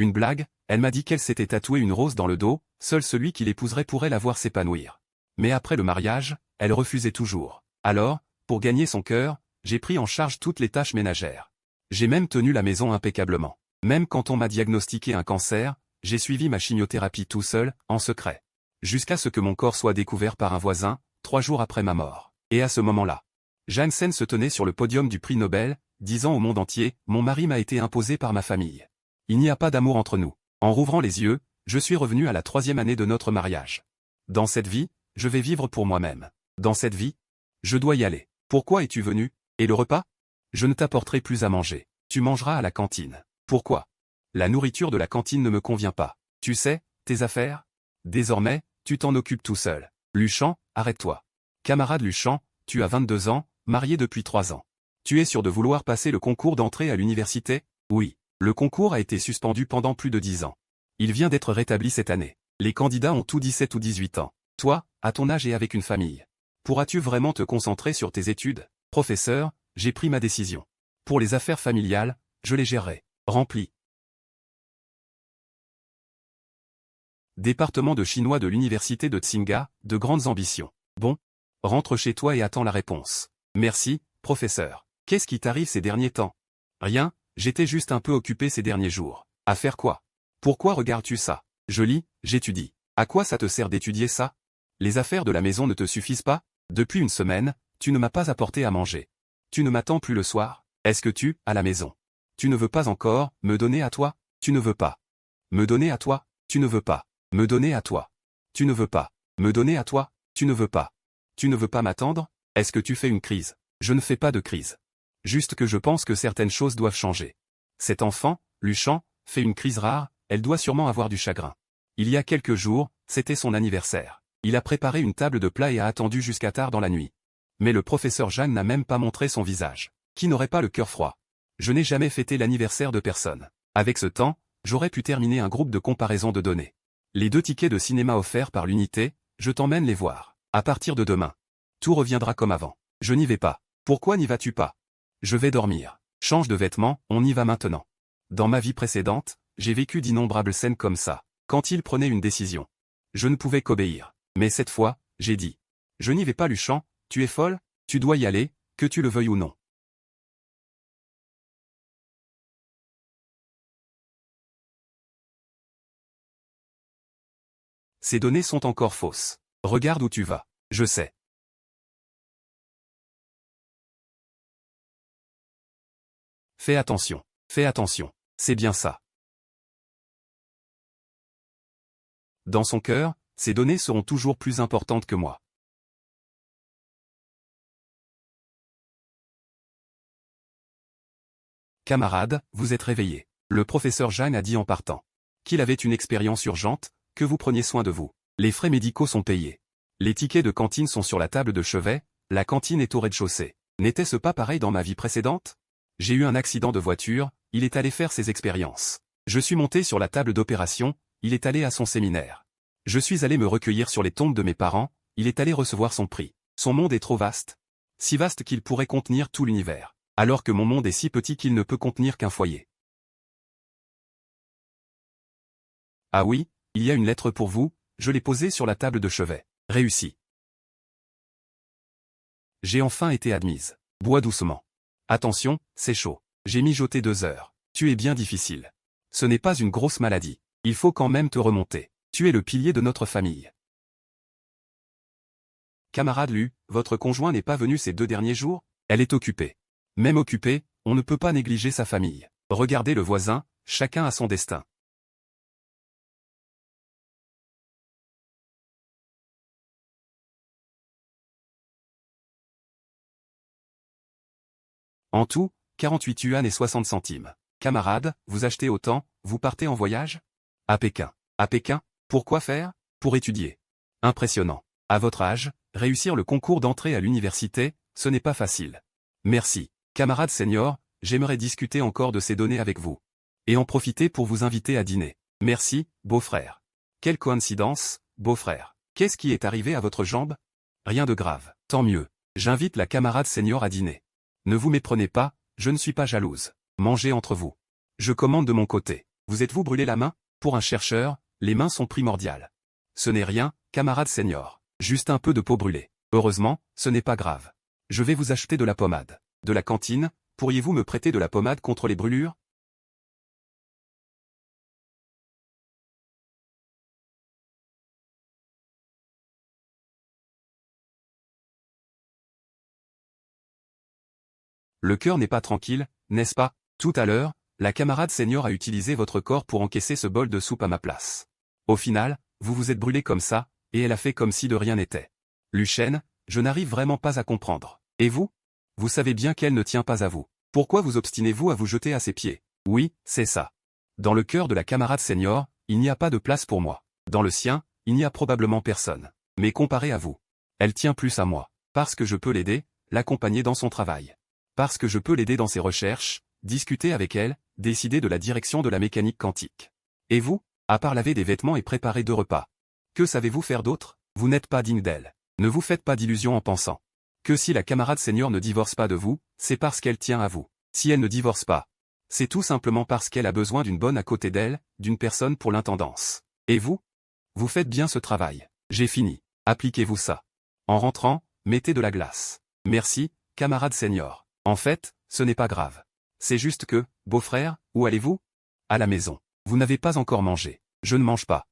Une blague, elle m'a dit qu'elle s'était tatoué une rose dans le dos, seul celui qui l'épouserait pourrait la voir s'épanouir. Mais après le mariage, elle refusait toujours. Alors, pour gagner son cœur, j'ai pris en charge toutes les tâches ménagères. J'ai même tenu la maison impeccablement. Même quand on m'a diagnostiqué un cancer, j'ai suivi ma chimiothérapie tout seul, en secret. Jusqu'à ce que mon corps soit découvert par un voisin, 3 jours après ma mort. Et à ce moment-là, Janssen se tenait sur le podium du prix Nobel, disant au monde entier, « Mon mari m'a été imposé par ma famille. Il n'y a pas d'amour entre nous. » En rouvrant les yeux, je suis revenu à la 3e année de notre mariage. Dans cette vie, je vais vivre pour moi-même. Dans cette vie, je dois y aller. Pourquoi es-tu venu? Et le repas? Je ne t'apporterai plus à manger. Tu mangeras à la cantine. Pourquoi? La nourriture de la cantine ne me convient pas. Tu sais, tes affaires? Désormais, tu t'en occupes tout seul. Luchan, arrête-toi. Camarade Luchan, tu as 22 ans, marié depuis 3 ans. Tu es sûr de vouloir passer le concours d'entrée à l'université? Oui. Le concours a été suspendu pendant plus de 10 ans. Il vient d'être rétabli cette année. Les candidats ont tous 17 ou 18 ans. Toi, à ton âge et avec une famille. Pourras-tu vraiment te concentrer sur tes études? Professeur, j'ai pris ma décision. Pour les affaires familiales, je les gérerai. Rempli. Département de chinois de l'université de Tsinga, de grandes ambitions. Bon. Rentre chez toi et attends la réponse. Merci, professeur. Qu'est-ce qui t'arrive ces derniers temps? Rien, j'étais juste un peu occupé ces derniers jours. À faire quoi? Pourquoi regardes-tu ça? Je lis, j'étudie. À quoi ça te sert d'étudier ça? Les affaires de la maison ne te suffisent pas? Depuis une semaine, tu ne m'as pas apporté à manger. Tu ne m'attends plus le soir? Est-ce que tu, à la maison? Tu ne veux pas encore me donner à toi? Tu ne veux pas me donner à toi? Tu ne veux pas me donner à toi? Tu ne veux pas me donner à toi? Tu ne veux pas? Tu ne veux pas m'attendre? Est-ce que tu fais une crise? Je ne fais pas de crise. Juste que je pense que certaines choses doivent changer. Cet enfant, Luchan, fait une crise rare, elle doit sûrement avoir du chagrin. Il y a quelques jours, c'était son anniversaire. Il a préparé une table de plats et a attendu jusqu'à tard dans la nuit. Mais le professeur Jeanne n'a même pas montré son visage. Qui n'aurait pas le cœur froid? Je n'ai jamais fêté l'anniversaire de personne. Avec ce temps, j'aurais pu terminer un groupe de comparaison de données. Les 2 tickets de cinéma offerts par l'unité, je t'emmène les voir. À partir de demain. Tout reviendra comme avant. Je n'y vais pas. Pourquoi n'y vas-tu pas? Je vais dormir. Change de vêtements, on y va maintenant. Dans ma vie précédente, j'ai vécu d'innombrables scènes comme ça. Quand il prenait une décision, je ne pouvais qu'obéir. Mais cette fois, j'ai dit. Je n'y vais pas Luchan, tu es folle? Tu dois y aller, que tu le veuilles ou non. Ces données sont encore fausses. Regarde où tu vas. Je sais. Fais attention. Fais attention. C'est bien ça. Dans son cœur, ces données seront toujours plus importantes que moi. Camarade, vous êtes réveillé. Le professeur Jeanne a dit en partant. Qu'il avait une expérience urgente, que vous preniez soin de vous. Les frais médicaux sont payés. Les tickets de cantine sont sur la table de chevet, la cantine est au rez-de-chaussée. N'était-ce pas pareil dans ma vie précédente? J'ai eu un accident de voiture, il est allé faire ses expériences. Je suis monté sur la table d'opération, il est allé à son séminaire. Je suis allé me recueillir sur les tombes de mes parents, il est allé recevoir son prix. Son monde est trop vaste. Si vaste qu'il pourrait contenir tout l'univers. Alors que mon monde est si petit qu'il ne peut contenir qu'un foyer. Ah oui, il y a une lettre pour vous, je l'ai posée sur la table de chevet. Réussi. J'ai enfin été admise. Bois doucement. Attention, c'est chaud. J'ai mijoté 2 heures. Tu es bien difficile. Ce n'est pas une grosse maladie. Il faut quand même te remonter. Tu es le pilier de notre famille. Camarade Lu, votre conjoint n'est pas venu ces 2 derniers jours? Elle est occupée. Même occupée, on ne peut pas négliger sa famille. Regardez le voisin, chacun a son destin. En tout, 48 yuan et 60 centimes. Camarade, vous achetez autant, vous partez en voyage? À Pékin. À Pékin? Pourquoi faire? Pour étudier. Impressionnant. À votre âge, réussir le concours d'entrée à l'université, ce n'est pas facile. Merci. Camarade senior, j'aimerais discuter encore de ces données avec vous. Et en profiter pour vous inviter à dîner. Merci, beau-frère. Quelle coïncidence, beau-frère. Qu'est-ce qui est arrivé à votre jambe? Rien de grave. Tant mieux. J'invite la camarade senior à dîner. Ne vous méprenez pas, je ne suis pas jalouse. Mangez entre vous. Je commande de mon côté. Vous êtes-vous brûlé la main? Pour un chercheur, les mains sont primordiales. Ce n'est rien, camarade senior. Juste un peu de peau brûlée. Heureusement, ce n'est pas grave. Je vais vous acheter de la pommade. De la cantine, pourriez-vous me prêter de la pommade contre les brûlures? Le cœur n'est pas tranquille, n'est-ce pas? Tout à l'heure, la camarade senior a utilisé votre corps pour encaisser ce bol de soupe à ma place. Au final, vous vous êtes brûlé comme ça, et elle a fait comme si de rien n'était. Lucien, je n'arrive vraiment pas à comprendre. Et vous? Vous savez bien qu'elle ne tient pas à vous. Pourquoi vous obstinez-vous à vous jeter à ses pieds? Oui, c'est ça. Dans le cœur de la camarade senior, il n'y a pas de place pour moi. Dans le sien, il n'y a probablement personne. Mais comparé à vous, elle tient plus à moi. Parce que je peux l'aider, l'accompagner dans son travail. Parce que je peux l'aider dans ses recherches, discuter avec elle, décider de la direction de la mécanique quantique. Et vous? À part laver des vêtements et préparer 2 repas. Que savez-vous faire d'autre? Vous n'êtes pas digne d'elle. Ne vous faites pas d'illusions en pensant que si la camarade senior ne divorce pas de vous, c'est parce qu'elle tient à vous. Si elle ne divorce pas, c'est tout simplement parce qu'elle a besoin d'une bonne à côté d'elle, d'une personne pour l'intendance. Et vous? Vous faites bien ce travail. J'ai fini. Appliquez-vous ça. En rentrant, mettez de la glace. Merci, camarade senior. En fait, ce n'est pas grave. C'est juste que, beau-frère, où allez-vous? À la maison. Vous n'avez pas encore mangé. Je ne mange pas.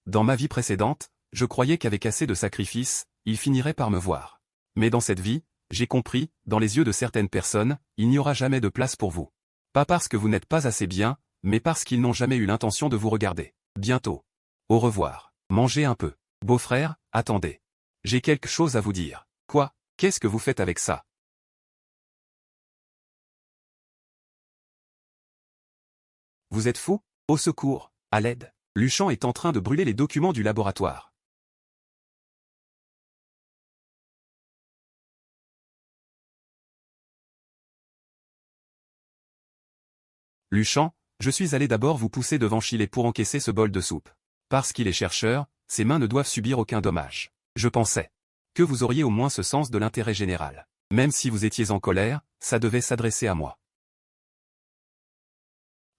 Dans ma vie précédente, je croyais qu'avec assez de sacrifices, il finirait par me voir. Mais dans cette vie, j'ai compris, dans les yeux de certaines personnes, il n'y aura jamais de place pour vous. Pas parce que vous n'êtes pas assez bien, mais parce qu'ils n'ont jamais eu l'intention de vous regarder. Bientôt. Au revoir. Mangez un peu. Beau-frère, attendez. J'ai quelque chose à vous dire. Quoi? Qu'est-ce que vous faites avec ça? Vous êtes fou? Au secours, à l'aide. Luchan est en train de brûler les documents du laboratoire. Luchan, je suis allé d'abord vous pousser devant Chile pour encaisser ce bol de soupe. Parce qu'il est chercheur, ses mains ne doivent subir aucun dommage. Je pensais que vous auriez au moins ce sens de l'intérêt général. Même si vous étiez en colère, ça devait s'adresser à moi.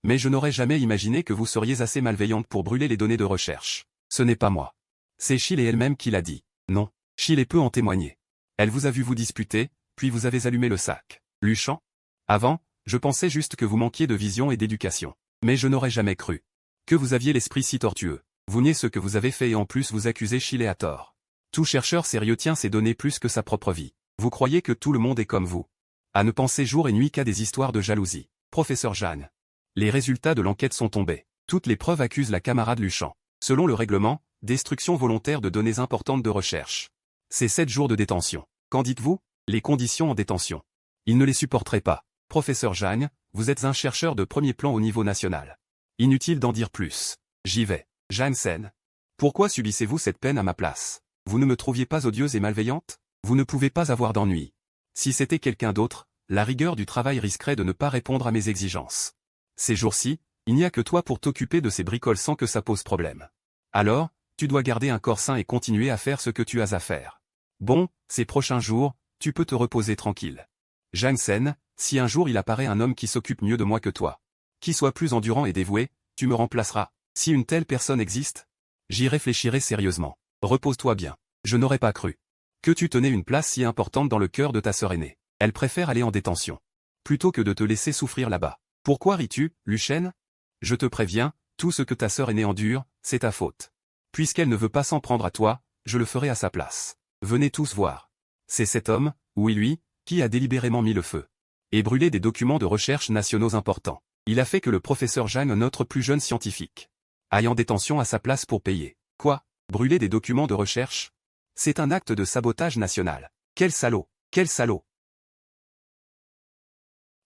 Mais je n'aurais jamais imaginé que vous seriez assez malveillante pour brûler les données de recherche. Ce n'est pas moi. C'est Chile elle-même qui l'a dit. Non, Chile peut en témoigner. Elle vous a vu vous disputer, puis vous avez allumé le sac. Luchan? Avant, je pensais juste que vous manquiez de vision et d'éducation. Mais je n'aurais jamais cru que vous aviez l'esprit si tortueux. Vous niez ce que vous avez fait et en plus vous accusez Chile à tort. Tout chercheur sérieux tient ses données plus que sa propre vie. Vous croyez que tout le monde est comme vous. À ne penser jour et nuit qu'à des histoires de jalousie. Professeur Jeanne. Les résultats de l'enquête sont tombés. Toutes les preuves accusent la camarade Luchan. Selon le règlement, destruction volontaire de données importantes de recherche. C'est 7 jours de détention. Qu'en dites-vous? Les conditions en détention. Il ne les supporterait pas. Professeur Jeanne, vous êtes un chercheur de premier plan au niveau national. Inutile d'en dire plus. J'y vais. Janssen. Pourquoi subissez-vous cette peine à ma place? Vous ne me trouviez pas odieuse et malveillante? Vous ne pouvez pas avoir d'ennui. Si c'était quelqu'un d'autre, la rigueur du travail risquerait de ne pas répondre à mes exigences. Ces jours-ci, il n'y a que toi pour t'occuper de ces bricoles sans que ça pose problème. Alors, tu dois garder un corps sain et continuer à faire ce que tu as à faire. Bon, ces prochains jours, tu peux te reposer tranquille. Janssen, si un jour il apparaît un homme qui s'occupe mieux de moi que toi, qui soit plus endurant et dévoué, tu me remplaceras. Si une telle personne existe, j'y réfléchirai sérieusement. Repose-toi bien. Je n'aurais pas cru que tu tenais une place si importante dans le cœur de ta sœur aînée. Elle préfère aller en détention plutôt que de te laisser souffrir là-bas. Pourquoi ris-tu, Lucien? Je te préviens, tout ce que ta sœur aînée endure, c'est ta faute. Puisqu'elle ne veut pas s'en prendre à toi, je le ferai à sa place. Venez tous voir. C'est cet homme, oui lui, qui a délibérément mis le feu et brûlé des documents de recherche nationaux importants. Il a fait que le professeur Jeanne, notre plus jeune scientifique, aille en détention à sa place pour payer. Quoi? Brûler des documents de recherche? C'est un acte de sabotage national. Quel salaud! Quel salaud!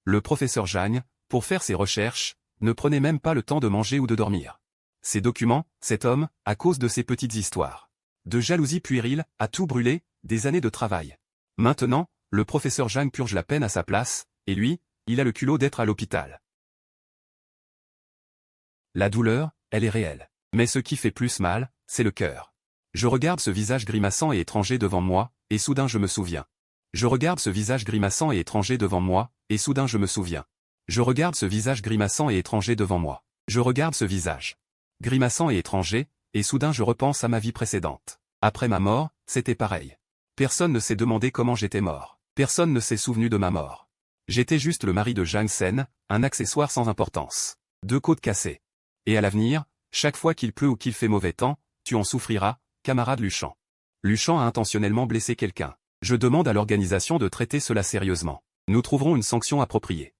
Le professeur Jeanne, pour faire ses recherches, ne prenait même pas le temps de manger ou de dormir. Ces documents, cet homme, à cause de ces petites histoires de jalousie puérile, a tout brûlé, des années de travail. Maintenant, le professeur Jeanne purge la peine à sa place, et lui, il a le culot d'être à l'hôpital. La douleur, elle est réelle. Mais ce qui fait plus mal, c'est le cœur. Je regarde ce visage grimaçant et étranger devant moi, et soudain je me souviens. Je regarde ce visage grimaçant et étranger devant moi, et soudain je me souviens. Je regarde ce visage grimaçant et étranger devant moi. Je regarde ce visage grimaçant et étranger, et soudain je repense à ma vie précédente. Après ma mort, c'était pareil. Personne ne s'est demandé comment j'étais mort. Personne ne s'est souvenu de ma mort. J'étais juste le mari de Jang Sen, un accessoire sans importance. 2 côtes cassées. Et à l'avenir, chaque fois qu'il pleut ou qu'il fait mauvais temps, tu en souffriras, camarade Luchan. Luchan a intentionnellement blessé quelqu'un. Je demande à l'organisation de traiter cela sérieusement. Nous trouverons une sanction appropriée.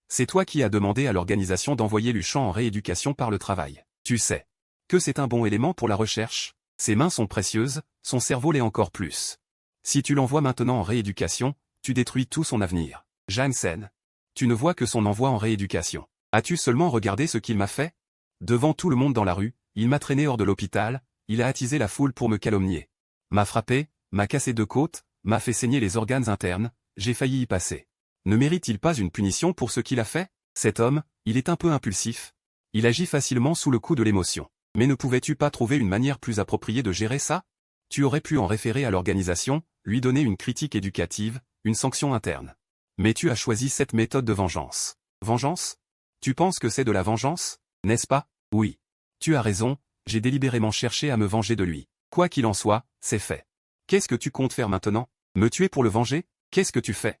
C'est toi qui as demandé à l'organisation d'envoyer Luchan en rééducation par le travail. Tu sais que c'est un bon élément pour la recherche. Ses mains sont précieuses, son cerveau l'est encore plus. Si tu l'envoies maintenant en rééducation, tu détruis tout son avenir. Jang Sen. Tu ne vois que son envoi en rééducation. As-tu seulement regardé ce qu'il m'a fait? Devant tout le monde dans la rue, il m'a traîné hors de l'hôpital, il a attisé la foule pour me calomnier. M'a frappé, m'a cassé 2 côtes, m'a fait saigner les organes internes, j'ai failli y passer. Ne mérite-t-il pas une punition pour ce qu'il a fait? Cet homme, il est un peu impulsif. Il agit facilement sous le coup de l'émotion. Mais ne pouvais-tu pas trouver une manière plus appropriée de gérer ça? Tu aurais pu en référer à l'organisation, lui donner une critique éducative, une sanction interne. Mais tu as choisi cette méthode de vengeance. Vengeance? Tu penses que c'est de la vengeance, n'est-ce pas? Oui. Tu as raison, j'ai délibérément cherché à me venger de lui. Quoi qu'il en soit, c'est fait. Qu'est-ce que tu comptes faire maintenant? Me tuer pour le venger? Qu'est-ce que tu fais?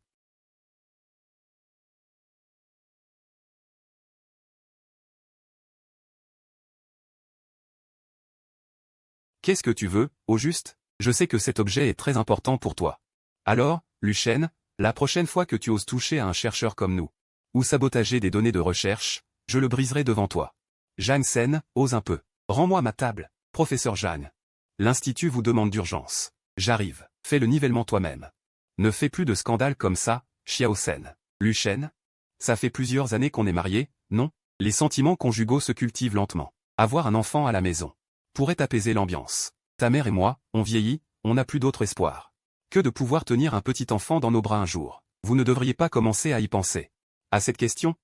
Qu'est-ce que tu veux, au juste? Je sais que cet objet est très important pour toi. Alors, Luchen, la prochaine fois que tu oses toucher à un chercheur comme nous, ou sabotager des données de recherche, je le briserai devant toi. Jang Sen, ose un peu. Rends-moi ma table, professeur Jang. L'Institut vous demande d'urgence. J'arrive. Fais le nivellement toi-même. Ne fais plus de scandale comme ça, Xiao Sen. Luchen? Ça fait plusieurs années qu'on est mariés, non? Les sentiments conjugaux se cultivent lentement. Avoir un enfant à la maison pourrait apaiser l'ambiance. Ta mère et moi, on vieillit, on n'a plus d'autre espoir que de pouvoir tenir un petit enfant dans nos bras un jour. Vous ne devriez pas commencer à y penser. À cette question?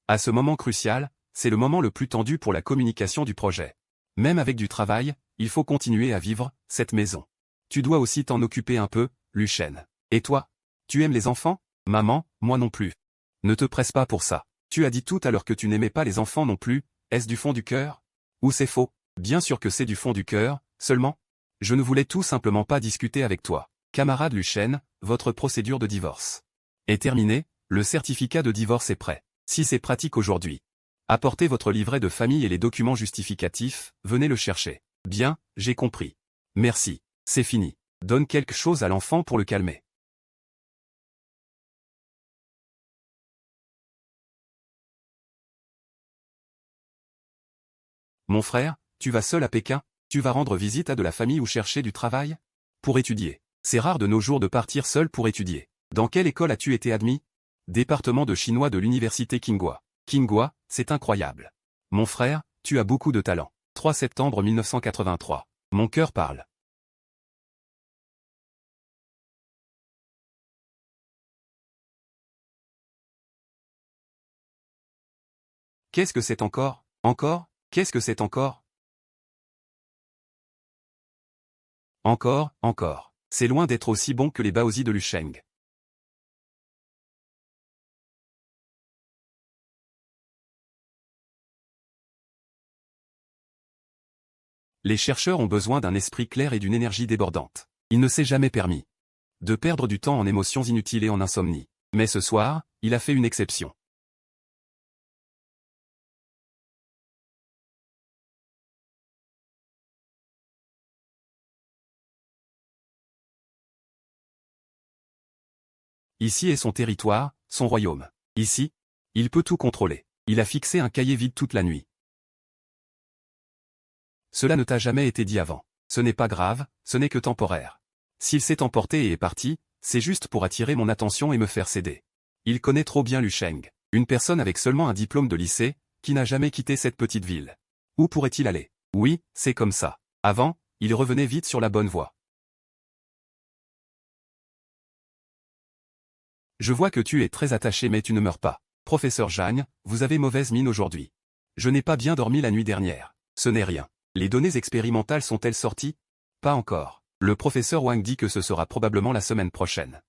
À ce moment crucial, c'est le moment le plus tendu pour la communication du projet. Même avec du travail, il faut continuer à vivre cette maison. Tu dois aussi t'en occuper un peu, Luchen. Et toi? Tu aimes les enfants? Maman, moi non plus. Ne te presse pas pour ça. Tu as dit tout à l'heure que tu n'aimais pas les enfants non plus, est-ce du fond du cœur? Ou c'est faux? Bien sûr que c'est du fond du cœur, seulement. Je ne voulais tout simplement pas discuter avec toi. Camarade Luchen, votre procédure de divorce est terminée, le certificat de divorce est prêt. Si c'est pratique aujourd'hui, apportez votre livret de famille et les documents justificatifs, venez le chercher. Bien, j'ai compris. Merci, c'est fini. Donne quelque chose à l'enfant pour le calmer. Mon frère, tu vas seul à Pékin? Tu vas rendre visite à de la famille ou chercher du travail? Pour étudier. C'est rare de nos jours de partir seul pour étudier. Dans quelle école as-tu été admis? Département de chinois de l'université Kinghua. Kinghua, c'est incroyable. Mon frère, tu as beaucoup de talent. 3 septembre 1983. Mon cœur parle. Qu'est-ce que c'est encore? Encore? Qu'est-ce que c'est encore? Encore, encore. C'est loin d'être aussi bon que les Baozi de Lusheng. Les chercheurs ont besoin d'un esprit clair et d'une énergie débordante. Il ne s'est jamais permis de perdre du temps en émotions inutiles et en insomnie. Mais ce soir, il a fait une exception. Ici est son territoire, son royaume. Ici, il peut tout contrôler. Il a fixé un cahier vide toute la nuit. Cela ne t'a jamais été dit avant. Ce n'est pas grave, ce n'est que temporaire. S'il s'est emporté et est parti, c'est juste pour attirer mon attention et me faire céder. Il connaît trop bien Lusheng, une personne avec seulement un diplôme de lycée, qui n'a jamais quitté cette petite ville. Où pourrait-il aller? Oui, c'est comme ça. Avant, il revenait vite sur la bonne voie. Je vois que tu es très attaché mais tu ne meurs pas. Professeur Jagne, vous avez mauvaise mine aujourd'hui. Je n'ai pas bien dormi la nuit dernière. Ce n'est rien. Les données expérimentales sont-elles sorties? Pas encore. Le professeur Wang dit que ce sera probablement la semaine prochaine.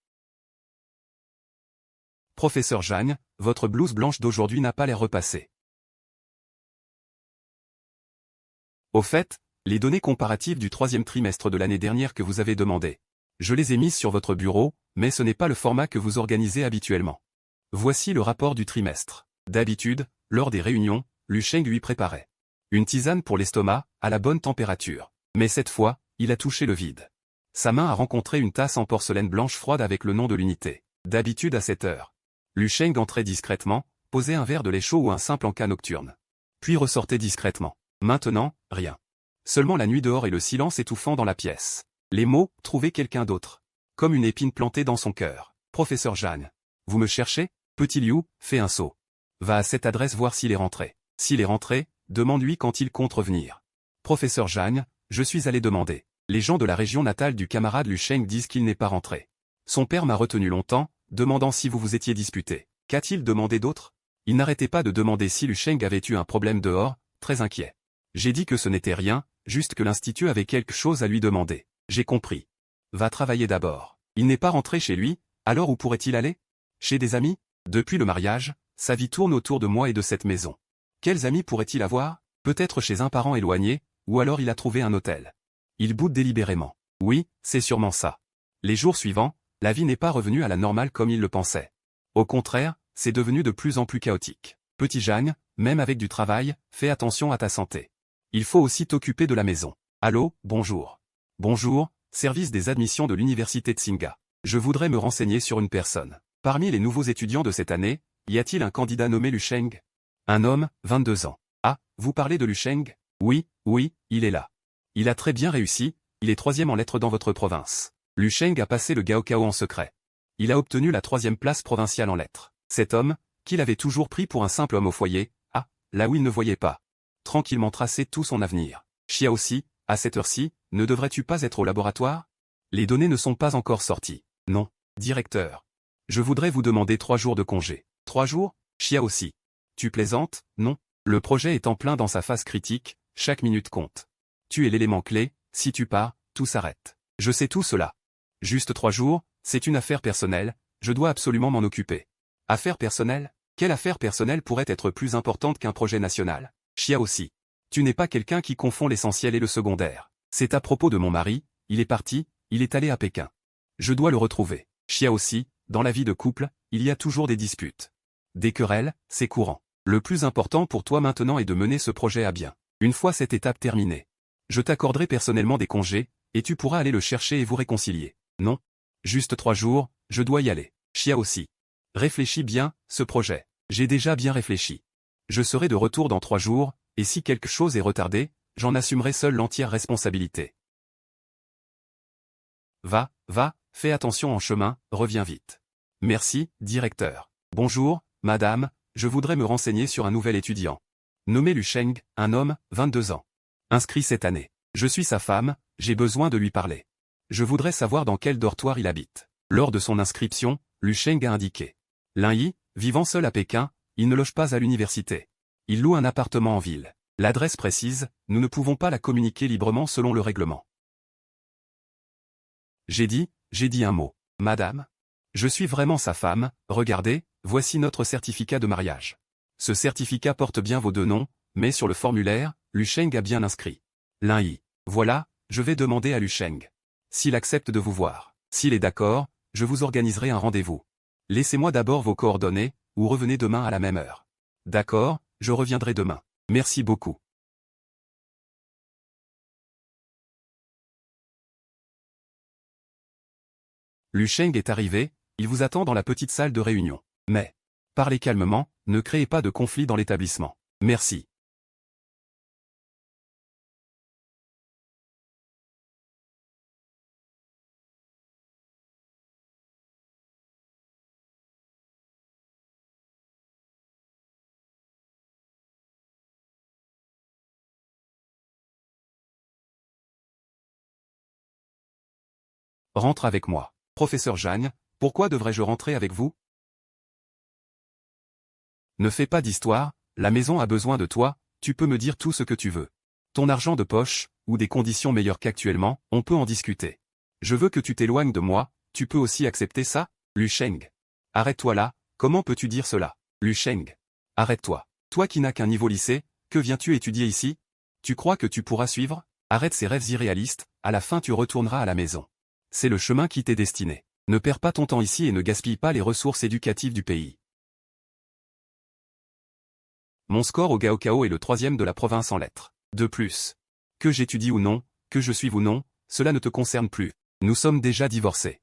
Professeur Jagne, votre blouse blanche d'aujourd'hui n'a pas l'air repassée. Au fait, les données comparatives du troisième trimestre de l'année dernière que vous avez demandées. Je les ai mises sur votre bureau, mais ce n'est pas le format que vous organisez habituellement. Voici le rapport du trimestre. D'habitude, lors des réunions, Lu Sheng lui préparait une tisane pour l'estomac, à la bonne température. Mais cette fois, il a touché le vide. Sa main a rencontré une tasse en porcelaine blanche froide avec le nom de l'unité. D'habitude à cette heure, Lu Sheng entrait discrètement, posait un verre de lait chaud ou un simple encas nocturne. Puis ressortait discrètement. Maintenant, rien. Seulement la nuit dehors et le silence étouffant dans la pièce. Les mots « trouver quelqu'un d'autre ». Comme une épine plantée dans son cœur. Professeur Jagne. Vous me cherchez? Petit Liu, fais un saut. Va à cette adresse voir s'il est rentré. S'il est rentré, demande-lui quand il compte revenir. Professeur Jagne, je suis allé demander. Les gens de la région natale du camarade Lu Sheng disent qu'il n'est pas rentré. Son père m'a retenu longtemps, demandant si vous vous étiez disputé. Qu'a-t-il demandé d'autre? Il n'arrêtait pas de demander si Lu Sheng avait eu un problème dehors, très inquiet. J'ai dit que ce n'était rien, juste que l'institut avait quelque chose à lui demander. J'ai compris. Va travailler d'abord. Il n'est pas rentré chez lui, alors où pourrait-il aller? Chez des amis? Depuis le mariage, sa vie tourne autour de moi et de cette maison. Quels amis pourrait-il avoir? Peut-être chez un parent éloigné, ou alors il a trouvé un hôtel. Il boude délibérément. Oui, c'est sûrement ça. Les jours suivants, la vie n'est pas revenue à la normale comme il le pensait. Au contraire, c'est devenu de plus en plus chaotique. Petit Jagne, même avec du travail, fais attention à ta santé. Il faut aussi t'occuper de la maison. Allô, bonjour. Bonjour, service des admissions de l'université Tsinga. Je voudrais me renseigner sur une personne. Parmi les nouveaux étudiants de cette année, y a-t-il un candidat nommé Lu Sheng? Un homme, 22 ans. Ah, vous parlez de Lu Sheng? Oui, il est là. Il a très bien réussi, il est troisième en lettres dans votre province. Lu Sheng a passé le Gaokao en secret. Il a obtenu la troisième place provinciale en lettres. Cet homme, qu'il avait toujours pris pour un simple homme au foyer, là où il ne voyait pas. Tranquillement tracé tout son avenir. Xia aussi, à cette heure-ci, ne devrais-tu pas être au laboratoire? Les données ne sont pas encore sorties. Non. Directeur. Je voudrais vous demander 3 jours de congé. 3 jours? Xia aussi. Tu plaisantes? Non. Le projet est en plein dans sa phase critique, chaque minute compte. Tu es l'élément clé, si tu pars, tout s'arrête. Je sais tout cela. Juste 3 jours, c'est une affaire personnelle, je dois absolument m'en occuper. Affaire personnelle? Quelle affaire personnelle pourrait être plus importante qu'un projet national? Xia aussi. Tu n'es pas quelqu'un qui confond l'essentiel et le secondaire. C'est à propos de mon mari, il est parti, il est allé à Pékin. Je dois le retrouver. Xia aussi, dans la vie de couple, il y a toujours des disputes. Des querelles, c'est courant. Le plus important pour toi maintenant est de mener ce projet à bien. Une fois cette étape terminée, je t'accorderai personnellement des congés, et tu pourras aller le chercher et vous réconcilier. Non? Juste 3 jours, je dois y aller. Xia aussi. Réfléchis bien, ce projet. J'ai déjà bien réfléchi. Je serai de retour dans 3 jours, et si quelque chose est retardé, j'en assumerai seul l'entière responsabilité. Va, fais attention en chemin, reviens vite. Merci, directeur. Bonjour, madame, je voudrais me renseigner sur un nouvel étudiant. Nommé Lu Sheng, un homme, 22 ans. Inscrit cette année. Je suis sa femme, j'ai besoin de lui parler. Je voudrais savoir dans quel dortoir il habite. Lors de son inscription, Lu Sheng a indiqué. Lin Yi, vivant seul à Pékin, il ne loge pas à l'université. Il loue un appartement en ville. L'adresse précise, nous ne pouvons pas la communiquer librement selon le règlement. J'ai dit un mot. Madame? Je suis vraiment sa femme, regardez, voici notre certificat de mariage. Ce certificat porte bien vos 2 noms, mais sur le formulaire, Lu Sheng a bien inscrit. Lin Yi. Voilà, je vais demander à Lu Sheng. S'il accepte de vous voir. S'il est d'accord, je vous organiserai un rendez-vous. Laissez-moi d'abord vos coordonnées, ou revenez demain à la même heure. D'accord, je reviendrai demain. Merci beaucoup. Lu Sheng est arrivé, il vous attend dans la petite salle de réunion. Mais, parlez calmement, ne créez pas de conflit dans l'établissement. Merci. Rentre avec moi. Professeur Jagne, pourquoi devrais-je rentrer avec vous? Ne fais pas d'histoire, la maison a besoin de toi, tu peux me dire tout ce que tu veux. Ton argent de poche, ou des conditions meilleures qu'actuellement, on peut en discuter. Je veux que tu t'éloignes de moi, tu peux aussi accepter ça? Lu Sheng. Arrête-toi là, comment peux-tu dire cela? Lu Sheng. Arrête-toi. Toi qui n'as qu'un niveau lycée, que viens-tu étudier ici? Tu crois que tu pourras suivre? Arrête ces rêves irréalistes, à la fin tu retourneras à la maison. C'est le chemin qui t'est destiné. Ne perds pas ton temps ici et ne gaspille pas les ressources éducatives du pays. Mon score au Gaokao est le 3e de la province en lettres. De plus. Que j'étudie ou non, que je suive ou non, cela ne te concerne plus. Nous sommes déjà divorcés.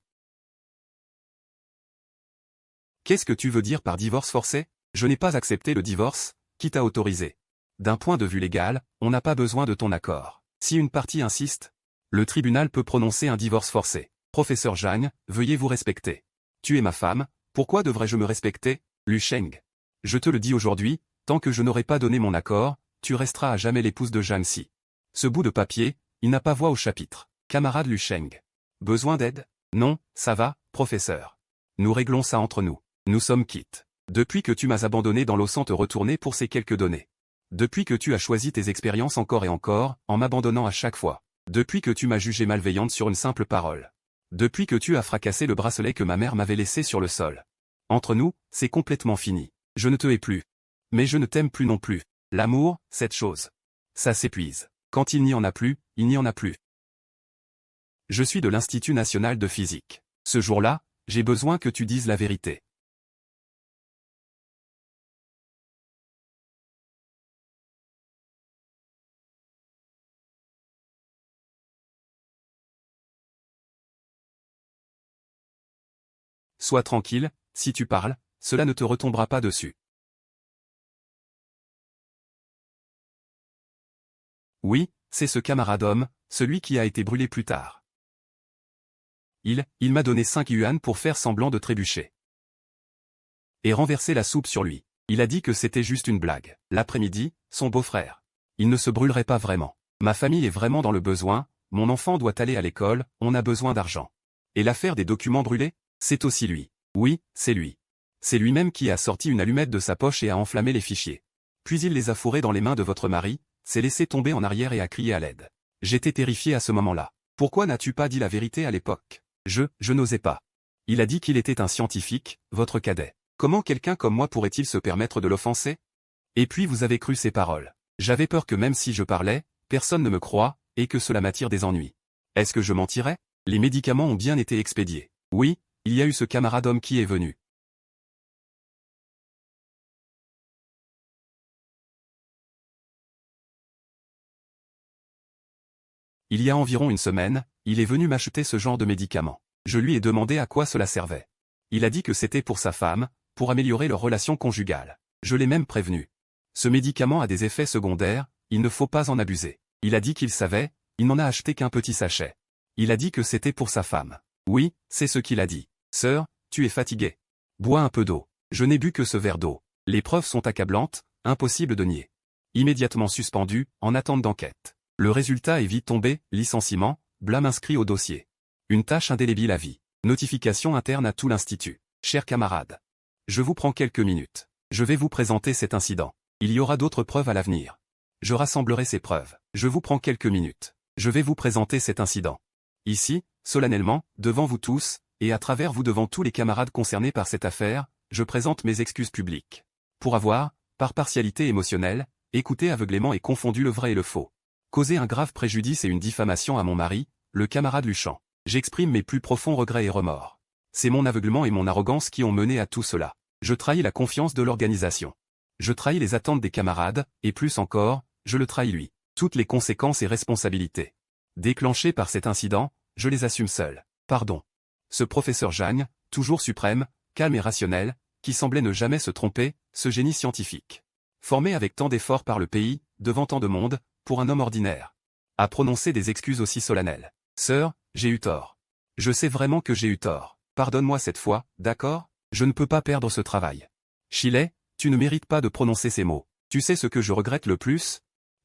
Qu'est-ce que tu veux dire par divorce forcé? Je n'ai pas accepté le divorce, qui t'a autorisé. D'un point de vue légal, on n'a pas besoin de ton accord. Si une partie insiste, le tribunal peut prononcer un divorce forcé. Professeur Jagne, veuillez vous respecter. Tu es ma femme, pourquoi devrais-je me respecter? Lu Sheng. Je te le dis aujourd'hui, tant que je n'aurai pas donné mon accord, tu resteras à jamais l'épouse de Jagne Si. Ce bout de papier, il n'a pas voix au chapitre. Camarade Lu Sheng. Besoin d'aide? Non, ça va, professeur. Nous réglons ça entre nous. Nous sommes quittes. Depuis que tu m'as abandonné dans l'eau sans te retourner pour ces quelques données. Depuis que tu as choisi tes expériences encore et encore, en m'abandonnant à chaque fois. Depuis que tu m'as jugée malveillante sur une simple parole. Depuis que tu as fracassé le bracelet que ma mère m'avait laissé sur le sol. Entre nous, c'est complètement fini. Je ne te hais plus. Mais je ne t'aime plus non plus. L'amour, cette chose. Ça s'épuise. Quand il n'y en a plus, il n'y en a plus. Je suis de l'Institut national de physique. Ce jour-là, j'ai besoin que tu dises la vérité. Sois tranquille, si tu parles, cela ne te retombera pas dessus. Oui, c'est ce camarade homme, celui qui a été brûlé plus tard. Il m'a donné 5 yuan pour faire semblant de trébucher. Et renverser la soupe sur lui. Il a dit que c'était juste une blague. L'après-midi, son beau-frère. Il ne se brûlerait pas vraiment. Ma famille est vraiment dans le besoin, mon enfant doit aller à l'école, on a besoin d'argent. Et l'affaire des documents brûlés? C'est aussi lui. Oui, c'est lui. C'est lui-même qui a sorti une allumette de sa poche et a enflammé les fichiers. Puis il les a fourrés dans les mains de votre mari, s'est laissé tomber en arrière et a crié à l'aide. J'étais terrifié à ce moment-là. Pourquoi n'as-tu pas dit la vérité à l'époque? Je n'osais pas. Il a dit qu'il était un scientifique, votre cadet. Comment quelqu'un comme moi pourrait-il se permettre de l'offenser? Et puis vous avez cru ses paroles. J'avais peur que même si je parlais, personne ne me croie, et que cela m'attire des ennuis. Est-ce que je mentirais? Les médicaments ont bien été expédiés. Oui, il y a eu ce camarade homme qui est venu. Il y a environ une semaine, il est venu m'acheter ce genre de médicaments. Je lui ai demandé à quoi cela servait. Il a dit que c'était pour sa femme, pour améliorer leur relation conjugale. Je l'ai même prévenu. Ce médicament a des effets secondaires, il ne faut pas en abuser. Il a dit qu'il savait, il n'en a acheté qu'un petit sachet. Il a dit que c'était pour sa femme. Oui, c'est ce qu'il a dit. Sœur, tu es fatiguée. Bois un peu d'eau. Je n'ai bu que ce verre d'eau. Les preuves sont accablantes, impossible de nier. Immédiatement suspendu, en attente d'enquête. Le résultat est vite tombé, licenciement, blâme inscrit au dossier. Une tâche indélébile à vie. Notification interne à tout l'institut. Chers camarades. Je vous prends quelques minutes. Je vais vous présenter cet incident. Il y aura d'autres preuves à l'avenir. Je rassemblerai ces preuves. Je vous prends quelques minutes. Je vais vous présenter cet incident. Ici, solennellement, devant vous tous, et à travers vous devant tous les camarades concernés par cette affaire, je présente mes excuses publiques. Pour avoir, par partialité émotionnelle, écouté aveuglément et confondu le vrai et le faux. Causé un grave préjudice et une diffamation à mon mari, le camarade Luchan. J'exprime mes plus profonds regrets et remords. C'est mon aveuglement et mon arrogance qui ont mené à tout cela. Je trahis la confiance de l'organisation. Je trahis les attentes des camarades, et plus encore, je le trahis lui. Toutes les conséquences et responsabilités déclenchées par cet incident, je les assume seul. Pardon. Ce professeur Jagne, toujours suprême, calme et rationnel, qui semblait ne jamais se tromper, ce génie scientifique. Formé avec tant d'efforts par le pays, devant tant de monde, pour un homme ordinaire. A prononcé des excuses aussi solennelles. Sœur, j'ai eu tort. Je sais vraiment que j'ai eu tort. Pardonne-moi cette fois, d'accord? Je ne peux pas perdre ce travail. Chilet, tu ne mérites pas de prononcer ces mots. Tu sais ce que je regrette le plus?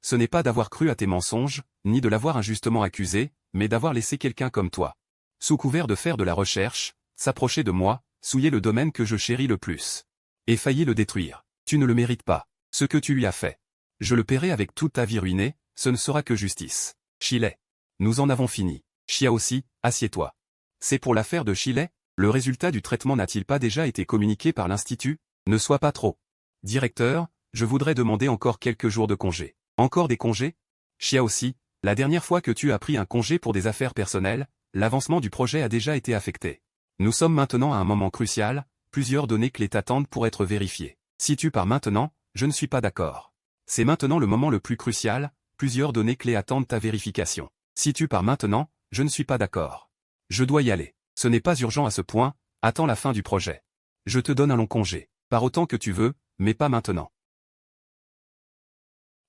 Ce n'est pas d'avoir cru à tes mensonges, ni de l'avoir injustement accusé, mais d'avoir laissé quelqu'un comme toi sous couvert de faire de la recherche, s'approcher de moi, souiller le domaine que je chéris le plus. Et faillir le détruire. Tu ne le mérites pas. Ce que tu lui as fait. Je le paierai avec toute ta vie ruinée, ce ne sera que justice. Chilet. Nous en avons fini. Chia aussi, assieds-toi. C'est pour l'affaire de Chilet? Le résultat du traitement n'a-t-il pas déjà été communiqué par l'Institut? Ne sois pas trop. Directeur, je voudrais demander encore quelques jours de congé. Encore des congés? Chia aussi, la dernière fois que tu as pris un congé pour des affaires personnelles, l'avancement du projet a déjà été affecté. Nous sommes maintenant à un moment crucial, plusieurs données clés t'attendent pour être vérifiées. Si tu pars maintenant, je ne suis pas d'accord. C'est maintenant le moment le plus crucial, plusieurs données clés attendent ta vérification. Si tu pars maintenant, je ne suis pas d'accord. Je dois y aller. Ce n'est pas urgent à ce point, attends la fin du projet. Je te donne un long congé. Pars autant que tu veux, mais pas maintenant.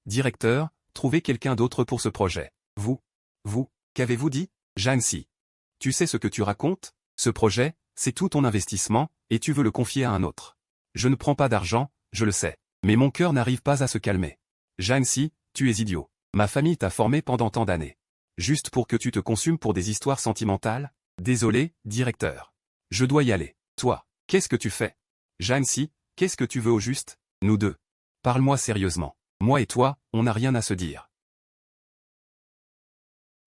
Directeur, trouvez quelqu'un d'autre pour ce projet. Vous, qu'avez-vous dit? Jancy. Tu sais ce que tu racontes? Ce projet, c'est tout ton investissement, et tu veux le confier à un autre. Je ne prends pas d'argent, je le sais. Mais mon cœur n'arrive pas à se calmer. Jancy, tu es idiot. Ma famille t'a formé pendant tant d'années. Juste pour que tu te consumes pour des histoires sentimentales? Désolé, directeur. Je dois y aller. Toi, qu'est-ce que tu fais? Jancy, qu'est-ce que tu veux au juste? Nous deux. Parle-moi sérieusement. Moi et toi, on n'a rien à se dire.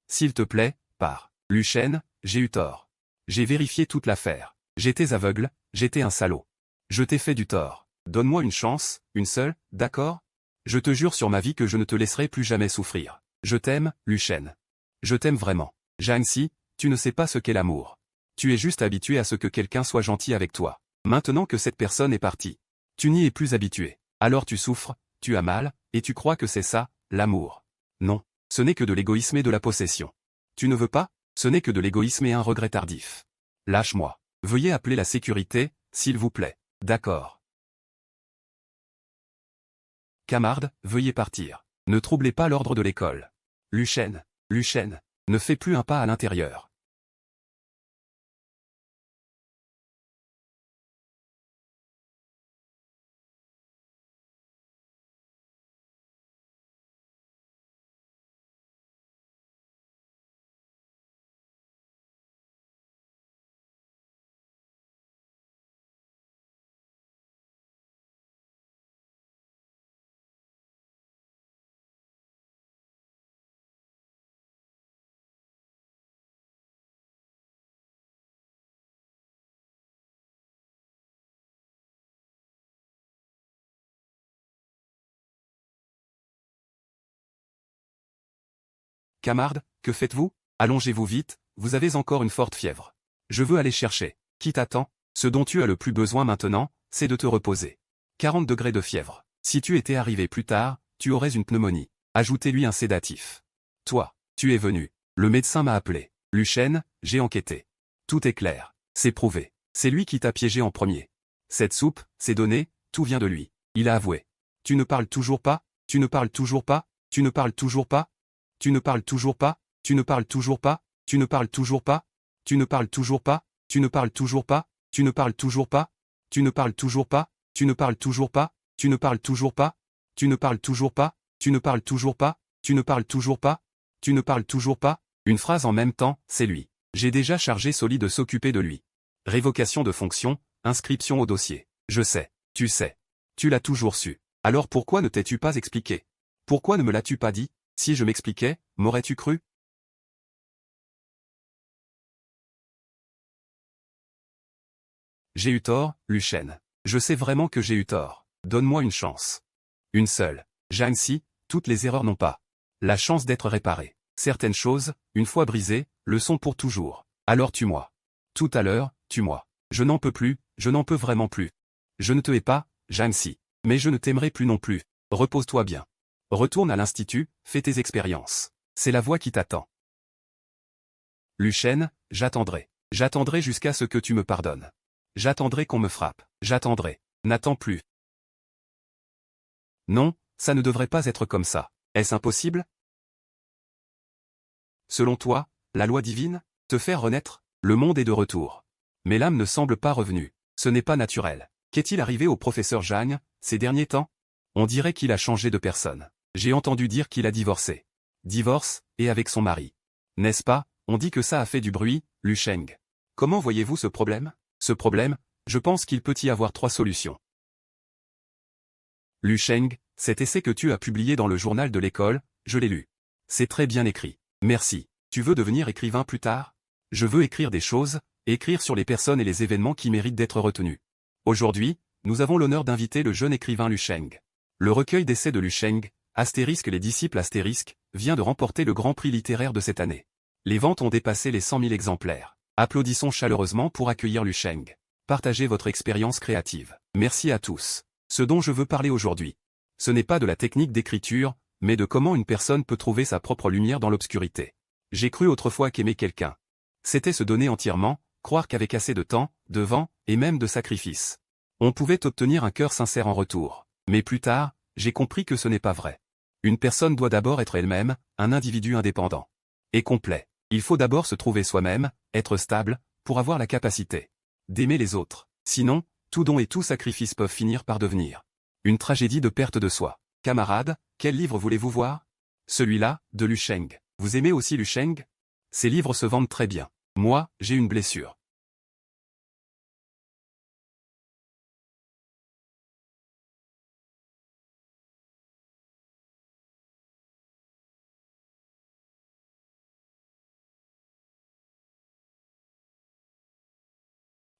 S'il te plaît, pars. Luchène, j'ai eu tort. J'ai vérifié toute l'affaire. J'étais aveugle, j'étais un salaud. Je t'ai fait du tort. Donne-moi une chance, une seule, d'accord? Je te jure sur ma vie que je ne te laisserai plus jamais souffrir. Je t'aime, Luchène. Je t'aime vraiment. Jancy, tu ne sais pas ce qu'est l'amour. Tu es juste habitué à ce que quelqu'un soit gentil avec toi. Maintenant que cette personne est partie, tu n'y es plus habitué. Alors tu souffres, tu as mal, et tu crois que c'est ça, l'amour. Non, ce n'est que de l'égoïsme et de la possession. Tu ne veux pas? Ce n'est que de l'égoïsme et un regret tardif. Lâche-moi. Veuillez appeler la sécurité, s'il vous plaît. D'accord. Camarde, veuillez partir. Ne troublez pas l'ordre de l'école. Luchène, ne fais plus un pas à l'intérieur. Camarde, que faites-vous? Allongez-vous vite, vous avez encore une forte fièvre. Je veux aller chercher. Qui t'attend? Ce dont tu as le plus besoin maintenant, c'est de te reposer. 40 degrés de fièvre. Si tu étais arrivé plus tard, tu aurais une pneumonie. Ajoutez-lui un sédatif. Toi, tu es venu. Le médecin m'a appelé. Luchène, j'ai enquêté. Tout est clair. C'est prouvé. C'est lui qui t'a piégé en premier. Cette soupe, ces données, tout vient de lui. Il a avoué. Tu ne parles toujours pas? Tu ne parles toujours pas? Tu ne parles toujours pas? Tu ne parles toujours pas? Tu ne parles toujours pas? Tu ne parles toujours pas? Tu ne parles toujours pas? Tu ne parles toujours pas? Tu ne parles toujours pas? Tu ne parles toujours pas? Tu ne parles toujours pas? Tu ne parles toujours pas? Tu ne parles toujours pas? Tu ne parles toujours pas? Tu ne parles toujours pas? Tu ne parles toujours pas? Une phrase en même temps, c'est lui. J'ai déjà chargé Soli de s'occuper de lui. Révocation de fonction, inscription au dossier. Je sais, tu sais. Tu l'as toujours su. Alors pourquoi ne t'es-tu pas expliqué? Pourquoi ne me l'as-tu pas dit? Si je m'expliquais, m'aurais-tu cru? J'ai eu tort, Luchène. Je sais vraiment que j'ai eu tort. Donne-moi une chance. Une seule. Jancy, toutes les erreurs n'ont pas la chance d'être réparées. Certaines choses, une fois brisées, le sont pour toujours. Alors tue-moi. Tout à l'heure, tue-moi. Je n'en peux plus, je n'en peux vraiment plus. Je ne te hais pas, Jancy. Mais je ne t'aimerai plus non plus. Repose-toi bien. Retourne à l'institut, fais tes expériences. C'est la voie qui t'attend. Luchène, j'attendrai. J'attendrai jusqu'à ce que tu me pardonnes. J'attendrai qu'on me frappe. J'attendrai. N'attends plus. Non, ça ne devrait pas être comme ça. Est-ce impossible? Selon toi, la loi divine, te faire renaître, le monde est de retour. Mais l'âme ne semble pas revenue. Ce n'est pas naturel. Qu'est-il arrivé au professeur Jagne, ces derniers temps? On dirait qu'il a changé de personne. J'ai entendu dire qu'il a divorcé. Divorce, et avec son mari. N'est-ce pas, On dit que ça a fait du bruit, Lu Sheng. Comment voyez-vous ce problème? Ce problème, je pense qu'il peut y avoir 3 solutions. Lu Sheng, cet essai que tu as publié dans le journal de l'école, je l'ai lu. C'est très bien écrit. Merci. Tu veux devenir écrivain plus tard? Je veux écrire des choses, écrire sur les personnes et les événements qui méritent d'être retenus. Aujourd'hui, nous avons l'honneur d'inviter le jeune écrivain Lu Sheng. Le recueil d'essais de Lu Sheng, Astérisque les disciples astérisque, vient de remporter le grand prix littéraire de cette année. Les ventes ont dépassé les 100 000 exemplaires. Applaudissons chaleureusement pour accueillir Lu Sheng. Partagez votre expérience créative. Merci à tous. Ce dont je veux parler aujourd'hui, ce n'est pas de la technique d'écriture, mais de comment une personne peut trouver sa propre lumière dans l'obscurité. J'ai cru autrefois qu'aimer quelqu'un, c'était se donner entièrement, croire qu'avec assez de temps, de vent, et même de sacrifice, on pouvait obtenir un cœur sincère en retour. Mais plus tard, j'ai compris que ce n'est pas vrai. Une personne doit d'abord être elle-même, un individu indépendant et complet. Il faut d'abord se trouver soi-même, être stable, pour avoir la capacité d'aimer les autres. Sinon, tout don et tout sacrifice peuvent finir par devenir une tragédie de perte de soi. Camarades, quel livre voulez-vous voir? Celui-là, de Lu Sheng. Vous aimez aussi Lu Sheng? Ces livres se vendent très bien. Moi, j'ai une blessure.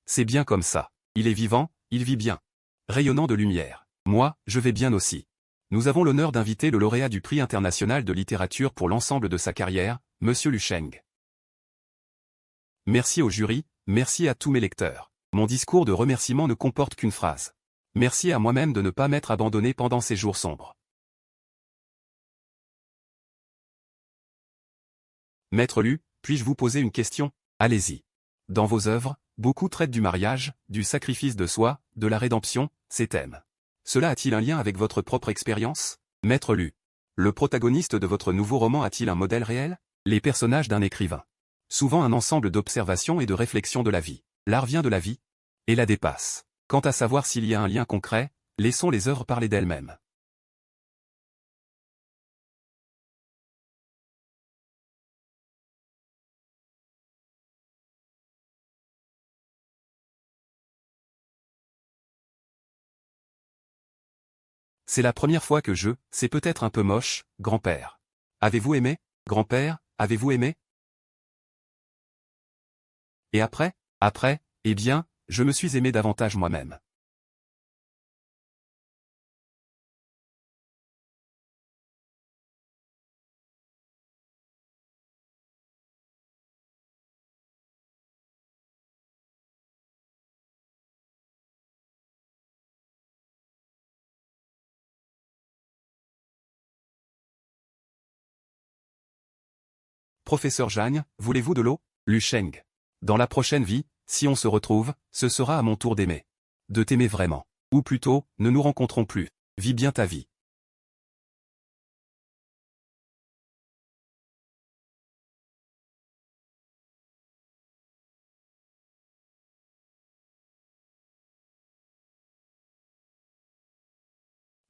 C'est bien comme ça. Il est vivant, il vit bien. Rayonnant de lumière. Moi, je vais bien aussi. Nous avons l'honneur d'inviter le lauréat du prix international de littérature pour l'ensemble de sa carrière, Monsieur Lu Sheng. Merci au jury, merci à tous mes lecteurs. Mon discours de remerciement ne comporte qu'une phrase. Merci à moi-même de ne pas m'être abandonné pendant ces jours sombres. Maître Lu, puis-je vous poser une question? Allez-y. Dans vos œuvres, beaucoup traitent du mariage, du sacrifice de soi, de la rédemption, ces thèmes. Cela a-t-il un lien avec votre propre expérience? Maître Lu. Le protagoniste de votre nouveau roman a-t-il un modèle réel? Les personnages d'un écrivain. Souvent un ensemble d'observations et de réflexions de la vie. L'art vient de la vie et la dépasse. Quant à savoir s'il y a un lien concret, laissons les œuvres parler d'elles-mêmes. C'est la première fois que c'est peut-être un peu moche, grand-père. Avez-vous aimé? Grand-père, avez-vous aimé? Et après? Après, eh bien, je me suis aimé davantage moi-même. Professeur Jagne, voulez-vous de l'eau? Lu Sheng. Dans la prochaine vie, si on se retrouve, ce sera à mon tour d'aimer. De t'aimer vraiment. Ou plutôt, ne nous rencontrons plus. Vis bien ta vie.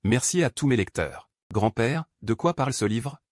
Merci à tous mes lecteurs. Grand-père, de quoi parle ce livre?